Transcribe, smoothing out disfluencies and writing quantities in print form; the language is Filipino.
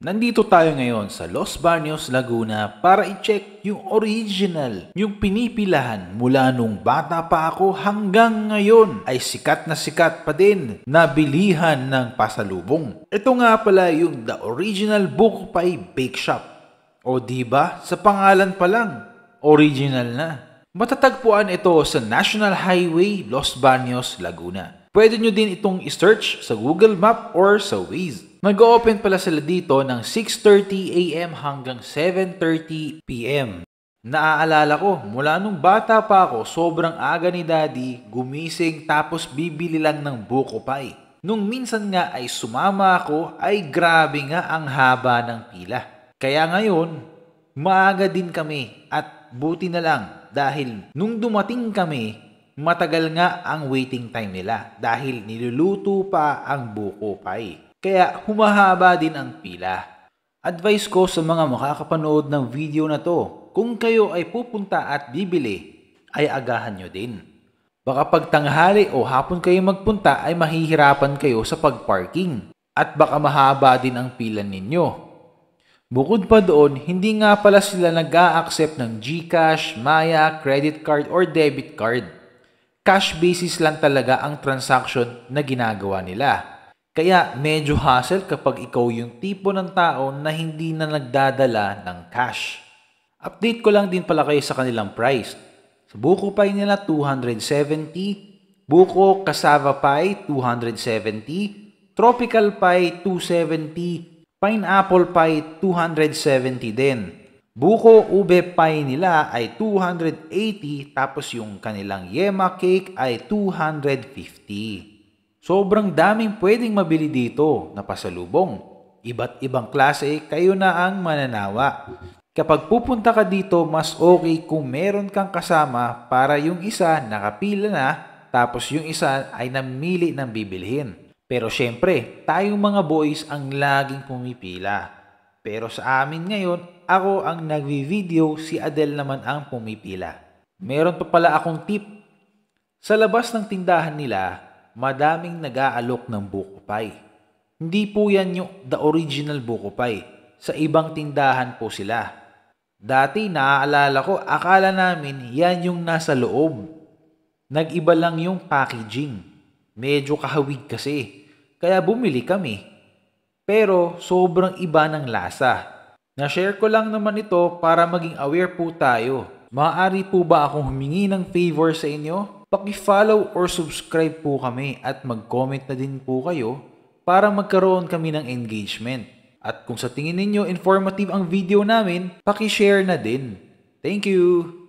Nandito tayo ngayon sa Los Baños, Laguna para i-check yung original, yung pinipilahan mula nung bata pa ako hanggang ngayon ay sikat na sikat pa din na bilihan ng pasalubong. Ito nga pala yung The Original Buko Pie Bake Shop. O diba, sa pangalan pa lang, original na. Matatagpuan ito sa National Highway, Los Baños, Laguna. Pwede nyo din itong i-search sa Google Map or sa Waze. Mag-open pala sila dito ng 6:30 AM hanggang 7:30 PM. Naaalala ko, mula nung bata pa ako, sobrang aga ni Daddy gumising tapos bibili lang ng buko pie. Nung minsan nga ay sumama ako, ay grabe nga ang haba ng pila. Kaya ngayon, maaga din kami at buti na lang dahil nung dumating kami, matagal nga ang waiting time nila dahil niluluto pa ang buko pie. Kaya humahaba din ang pila. Advice ko sa mga makakapanood ng video na to, kung kayo ay pupunta at bibili, ay agahan nyo din. Baka pag tanghali o hapon kayo magpunta ay mahihirapan kayo sa pagparking at baka mahaba din ang pila ninyo. Bukod pa doon, hindi nga pala sila nag-a-accept ng GCash, Maya, credit card or debit card. Cash basis lang talaga ang transaction na ginagawa nila. Kaya medyo hassle kapag ikaw yung tipo ng tao na hindi na nagdadala ng cash. Update ko lang din pala kayo sa kanilang price. Sa buko pie nila 270, buko cassava pie 270, tropical pie 270, pineapple pie 270 din. Buko ube pie nila ay 280 tapos yung kanilang yema cake ay 250. Sobrang daming pwedeng mabili dito na pasalubong. Iba't ibang klase, kayo na ang mananawa. Kapag pupunta ka dito, mas okay kung meron kang kasama para yung isa nakapila na, tapos yung isa ay namili ng bibilhin. Pero syempre, tayong mga boys ang laging pumipila. Pero sa amin ngayon, ako ang nagvi-video, si Adel naman ang pumipila. Meron pa pala akong tip. Sa labas ng tindahan nila, madaming nag-aalok ng buko pie. Hindi po yan yung The Original Buko Pie. Sa ibang tindahan po sila. Dati naaalala ko, akala namin yan yung nasa loob. Nag-iba lang yung packaging. Medyo kahawig kasi. Kaya bumili kami. Pero sobrang iba ng lasa. Na-share ko lang naman ito para maging aware po tayo. Maaari po ba akong humingi ng favor sa inyo? Paki-follow or subscribe po kami at mag-comment na din po kayo para magkaroon kami ng engagement. At kung sa tingin ninyo informative ang video namin, paki-share na din. Thank you!